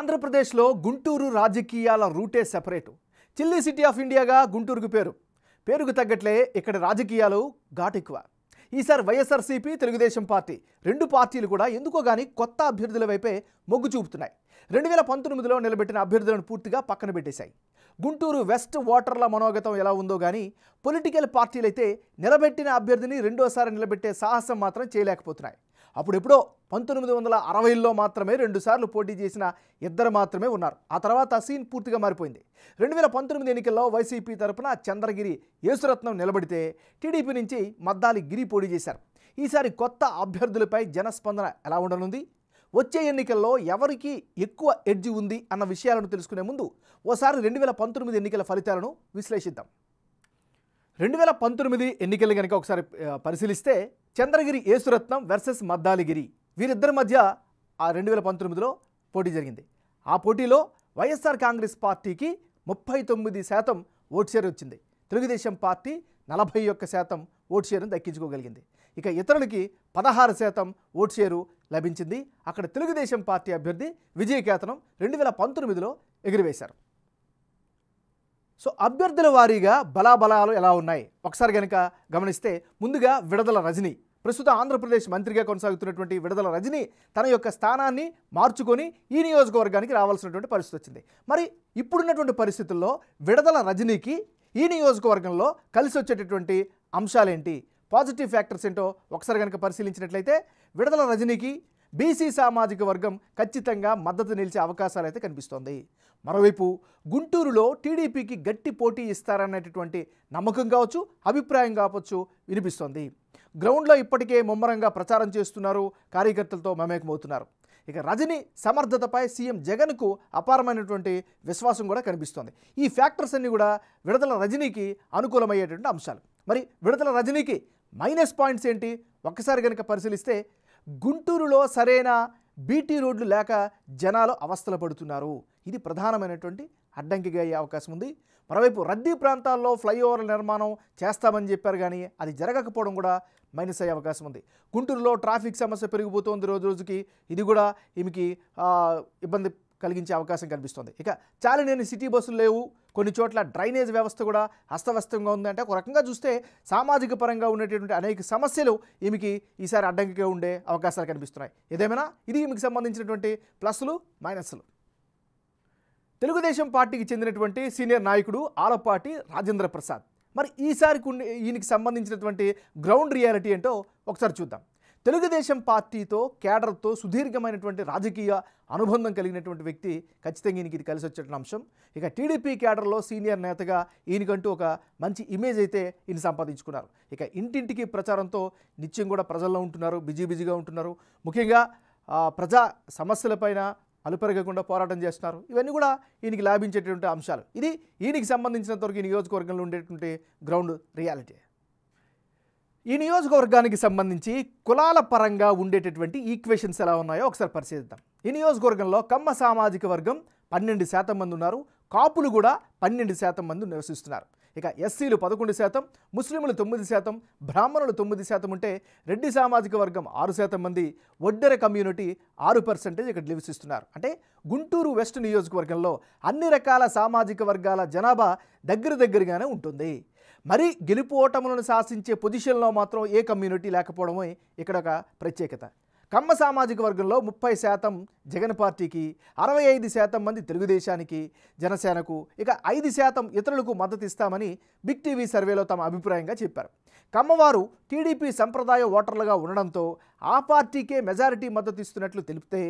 ఆంధ్రప్రదేశ్లో గుంటూరు రాజకీయాల రూటే సెపరేటు. చిల్లీ సిటీ ఆఫ్ ఇండియాగా గుంటూరుకు పేరుకు తగ్గట్లే ఇక్కడ రాజకీయాలు ఘాటెక్కువ. ఈసారి వైఎస్ఆర్సీపీ, తెలుగుదేశం పార్టీ రెండు పార్టీలు కూడా ఎందుకో గానీ కొత్త అభ్యర్థుల వైపే మొగ్గు చూపుతున్నాయి. 2019లో నిలబెట్టిన అభ్యర్థులను పూర్తిగా పక్కన పెట్టేశాయి. గుంటూరు వెస్ట్ ఓటర్ల మనోగతం ఎలా ఉందో గానీ పొలిటికల్ పార్టీలైతే నిలబెట్టిన అభ్యర్థిని రెండోసారి నిలబెట్టే సాహసం మాత్రం చేయలేకపోతున్నాయి. అప్పుడెప్పుడో 1960లో మాత్రమే 2 సార్లు పోటీ చేసిన ఇద్దరు మాత్రమే ఉన్నారు. ఆ తర్వాత సీన్ పూర్తిగా మారిపోయింది. 2019 ఎన్నికల్లో వైసీపీ తరపున చంద్రగిరి యేసురత్నం నిలబడితే టీడీపీ నుంచి మద్దాలి గిరి పోటీ చేశారు. ఈసారి కొత్త అభ్యర్థులపై జనస్పందన ఎలా ఉండనుంది, వచ్చే ఎన్నికల్లో ఎవరికి ఎక్కువ ఎడ్జి ఉంది అన్న విషయాలను తెలుసుకునే ముందు ఓసారి 2019 ఎన్నికల ఫలితాలను విశ్లేషిద్దాం. 2019 ఎన్నికలు కనుక ఒకసారి పరిశీలిస్తే చంద్రగిరి యేసురత్నం వర్సెస్ మద్దాలిగిరి వీరిద్దరి మధ్య ఆ 2019లో పోటీ జరిగింది. ఆ పోటీలో వైఎస్ఆర్ కాంగ్రెస్ పార్టీకి 39% ఓటు షేర్ వచ్చింది. తెలుగుదేశం పార్టీ 41% ఓటు షేరును దక్కించుకోగలిగింది. ఇక ఇతరులకి 16% ఓటు షేరు లభించింది. అక్కడ తెలుగుదేశం పార్టీ అభ్యర్థి విజయకేతనం 2019లో ఎగురవేశారు. సో అభ్యర్థుల వారీగా బలాబలాలు ఎలా ఉన్నాయి ఒకసారి కనుక గమనిస్తే, ముందుగా విడదల రజని, ప్రస్తుతం ఆంధ్రప్రదేశ్ మంత్రిగా కొనసాగుతున్నటువంటి విడదల రజని తన యొక్క స్థానాన్ని మార్చుకొని ఈ నియోజకవర్గానికి రావాల్సినటువంటి పరిస్థితి వచ్చింది. మరి ఇప్పుడున్నటువంటి పరిస్థితుల్లో విడదల రజనీకి ఈ నియోజకవర్గంలో కలిసి వచ్చేటటువంటి అంశాలేంటి, పాజిటివ్ ఫ్యాక్టర్స్ ఏంటో ఒకసారి కనుక పరిశీలించినట్లయితే విడదల రజనీకి బీసీ సామాజిక వర్గం ఖచ్చితంగా మద్దతు నిలిచే అవకాశాలు అయితే కనిపిస్తోంది. మరోవైపు గుంటూరులో టీడీపీకి గట్టి పోటీ ఇస్తారనేటటువంటి నమ్మకం కావచ్చు, అభిప్రాయం కావచ్చు వినిపిస్తోంది. గ్రౌండ్లో ఇప్పటికే ముమ్మరంగా ప్రచారం చేస్తున్నారు, కార్యకర్తలతో మమేకమవుతున్నారు. ఇక రజనీ సమర్థతపై సీఎం జగన్కు అపారమైనటువంటి విశ్వాసం కూడా కనిపిస్తోంది. ఈ ఫ్యాక్టర్స్ అన్నీ కూడా విడదల రజనీకి అనుకూలమయ్యేటువంటి అంశాలు. మరి విడదల రజనీకి మైనస్ పాయింట్స్ ఏంటి ఒక్కసారి కనుక పరిశీలిస్తే, గుంటూరులో సరైన బీటీ రోడ్లు లేక జనాలు అవస్థలు పడుతున్నారు. ఇది ప్రధానమైనటువంటి అడ్డంకిగా అయ్యే అవకాశం ఉంది. మరోవైపు రద్దీ ప్రాంతాల్లో ఫ్లైఓవర్ల నిర్మాణం చేస్తామని చెప్పారు, కానీ అది జరగకపోవడం కూడా మైనస్ అయ్యే అవకాశం ఉంది. గుంటూరులో ట్రాఫిక్ సమస్య పెరిగిపోతుంది రోజు రోజుకి, ఇది కూడా ఈమెకి ఇబ్బంది కలిగించే అవకాశం కనిపిస్తుంది. ఇక చాలినేని సిటీ బస్సులు లేవు, కొన్ని చోట్ల డ్రైనేజ్ వ్యవస్థ కూడా అస్తవ్యస్తంగా ఉందంటే ఒక రకంగా చూస్తే సామాజిక పరంగా ఉండేటటువంటి అనేక సమస్యలు ఈమెకి ఈసారి అడ్డంకిగా ఉండే అవకాశాలు కనిపిస్తున్నాయి. ఏదేమైనా ఇది ఈమెకి సంబంధించినటువంటి ప్లస్లు మైనస్లు. తెలుగుదేశం పార్టీకి చెందినటువంటి సీనియర్ నాయకుడు ఆలపాటి రాజేంద్ర ప్రసాద్, మరి ఈసారి ఈయనకి సంబంధించినటువంటి గ్రౌండ్ రియాలిటీ ఏంటో ఒకసారి చూద్దాం. తెలుగుదేశం పార్టీతో కేడర్తో సుదీర్ఘమైనటువంటి రాజకీయ అనుబంధం కలిగినటువంటి వ్యక్తి, ఖచ్చితంగా ఈయనకి ఇది కలిసి వచ్చేటువంటి అంశం. ఇక టీడీపీ కేడర్లో సీనియర్ నేతగా ఈయనకంటూ ఒక మంచి ఇమేజ్ అయితే ఈయన సంపాదించుకున్నారు. ఇక ఇంటింటికి ప్రచారంతో నిత్యం కూడా ప్రజల్లో ఉంటున్నారు, బిజీగా ఉంటున్నారు. ముఖ్యంగా ప్రజా సమస్యలపైన అలుపెరగకుండా పోరాటం చేస్తున్నారు. ఇవన్నీ కూడా ఈయనకి లాభించేటువంటి అంశాలు. ఇది ఈయనకి సంబంధించినంతవరకు ఈ నియోజకవర్గంలో ఉండేటువంటి గ్రౌండ్ రియాలిటీ. ఈ నియోజకవర్గానికి సంబంధించి కులాల పరంగా ఉండేటటువంటి ఈక్వేషన్స్ ఎలా ఉన్నాయో ఒకసారి పరిశీలిద్దాం. ఈ నియోజకవర్గంలో కమ్మ సామాజిక వర్గం 12% మంది ఉన్నారు, కాపులు కూడా 12% మంది నివసిస్తున్నారు. ఇక ఎస్సీలు 11%, ముస్లింలు 9%, బ్రాహ్మణులు 9% ఉంటే రెడ్డి సామాజిక వర్గం 6% మంది, ఒడ్డెర కమ్యూనిటీ 6% ఇక్కడ నివసిస్తున్నారు. అంటే గుంటూరు వెస్ట్ నియోజకవర్గంలో అన్ని రకాల సామాజిక వర్గాల జనాభా దగ్గరగానే ఉంటుంది. మరి గెలుపు ఓటములను శాసించే పొజిషన్లో మాత్రం ఏ కమ్యూనిటీ లేకపోవడమే ఇక్కడ ఒక ప్రత్యేకత. కమ్మ సామాజిక వర్గంలో 30% జగన్ పార్టీకి, 65% మంది తెలుగుదేశానికి, జనసేనకు, ఇక 5% ఇతరులకు మద్దతు ఇస్తామని బిగ్ టీవీ సర్వేలో తమ అభిప్రాయంగా చెప్పారు. కమ్మవారు టీడీపీ సంప్రదాయ ఓటర్లుగా ఉండడంతో ఆ పార్టీకే మెజారిటీ మద్దతు ఇస్తున్నట్లు తెలిపితే,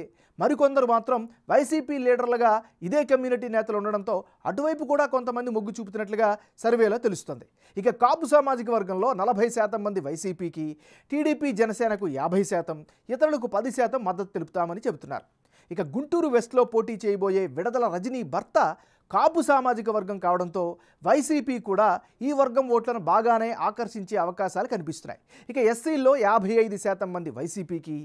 మరికొందరు మాత్రం వైసీపీ లీడర్లుగా ఇదే కమ్యూనిటీ నేతలు ఉండడంతో అటువైపు కూడా కొంతమంది మొగ్గు చూపుతున్నట్లుగా సర్వేలో తెలుస్తుంది. ఇక కాపు సామాజిక వర్గంలో 40% మంది వైసీపీకి, టీడీపీ జనసేనకు 50%, ఇతరులకు 10% మద్దతు తెలుపుతామని చెబుతున్నారు. ఇక గుంటూరు వెస్ట్లో పోటీ చేయబోయే విడదల రజనీ భర్త కాపు సామాజిక వర్గం కావడంతో వైసీపీ కూడా ఈ వర్గం ఓట్లను బాగానే ఆకర్షించే అవకాశాలు కనిపిస్తున్నాయి. ఇక ఎస్సీల్లో 55% మంది వైసీపీకి,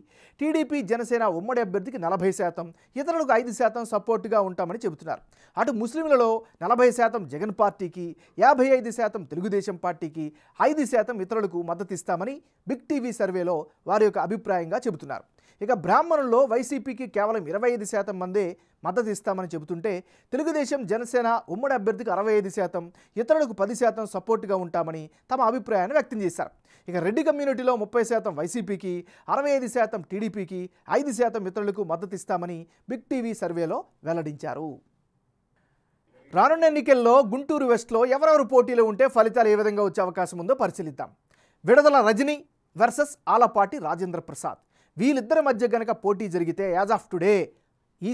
టీడీపీ జనసేన ఉమ్మడి అభ్యర్థికి 40%, ఇతరులకు 5% సపోర్టుగా ఉంటామని చెబుతున్నారు. అటు ముస్లింలలో 40% జగన్ పార్టీకి, 55% తెలుగుదేశం పార్టీకి, 5% ఇతరులకు మద్దతు ఇస్తామని బిగ్ టీవీ సర్వేలో వారి యొక్క అభిప్రాయంగా చెబుతున్నారు. ఇక బ్రాహ్మణుల్లో వైసీపీకి కేవలం 25% మందే మద్దతు ఇస్తామని చెబుతుంటే తెలుగుదేశం జనసేన ఉమ్మడి అభ్యర్థికి 65%, ఇతరులకు 10% సపోర్టుగా ఉంటామని తమ అభిప్రాయాన్ని వ్యక్తం చేశారు. ఇక రెడ్డి కమ్యూనిటీలో 30% వైసీపీకి, 65% టీడీపీకి, 5% ఇతరులకు మద్దతు ఇస్తామని బిగ్ టీవీ సర్వేలో వెల్లడించారు. రానున్న ఎన్నికల్లో గుంటూరు వెస్ట్లో ఎవరెవరు పోటీలో ఉంటే ఫలితాలు ఏ విధంగా వచ్చే అవకాశం ఉందో పరిశీలిద్దాం. విడుదల రజని వర్సెస్ ఆలపాటి రాజేంద్ర ప్రసాద్. వీళ్ళిద్దరి మధ్య గనక పోటీ జరిగితే యాజ్ ఆఫ్ టుడే ఈ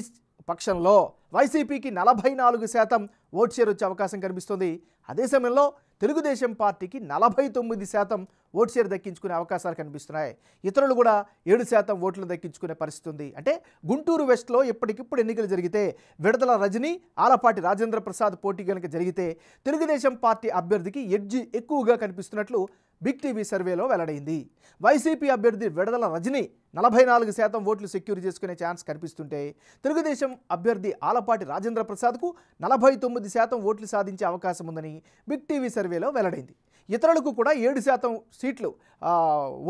పక్షంలో వైసీపీకి 44% ఓట్ షేర్ వచ్చే అవకాశం కనిపిస్తుంది. అదే సమయంలో తెలుగుదేశం పార్టీకి 49% ఓట్ షేర్ దక్కించుకునే అవకాశాలు కనిపిస్తున్నాయి. ఇతరులు కూడా 7% ఓట్లు దక్కించుకునే పరిస్థితి ఉంది. అంటే గుంటూరు వెస్ట్లో ఇప్పటికిప్పుడు ఎన్నికలు జరిగితే విడుదల రజని, ఆలపాటి రాజేంద్ర ప్రసాద్ పోటీ కనుక జరిగితే తెలుగుదేశం పార్టీ అభ్యర్థికి ఎడ్జి ఎక్కువగా కనిపిస్తున్నట్లు బిగ్ టీవీ సర్వేలో వెల్లడైంది. వైసీపీ అభ్యర్థి విడుదల రజని 44% ఓట్లు సెక్యూర్ చేసుకునే ఛాన్స్ కనిపిస్తుంటే తెలుగుదేశం అభ్యర్థి ఆలపాటి రాజేంద్ర ప్రసాద్కు 49% ఓట్లు సాధించే అవకాశం ఉందని బిగ్ టీవీ సర్వేలో వెల్లడైంది. ఇతరులకు కూడా 7% సీట్లు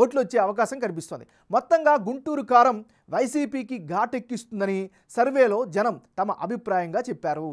ఓట్లు వచ్చే అవకాశం కనిపిస్తోంది. మొత్తంగా గుంటూరు కారం వైసీపీకి ఘాటెక్కిస్తుందని సర్వేలో జనం తమ అభిప్రాయంగా చెప్పారు.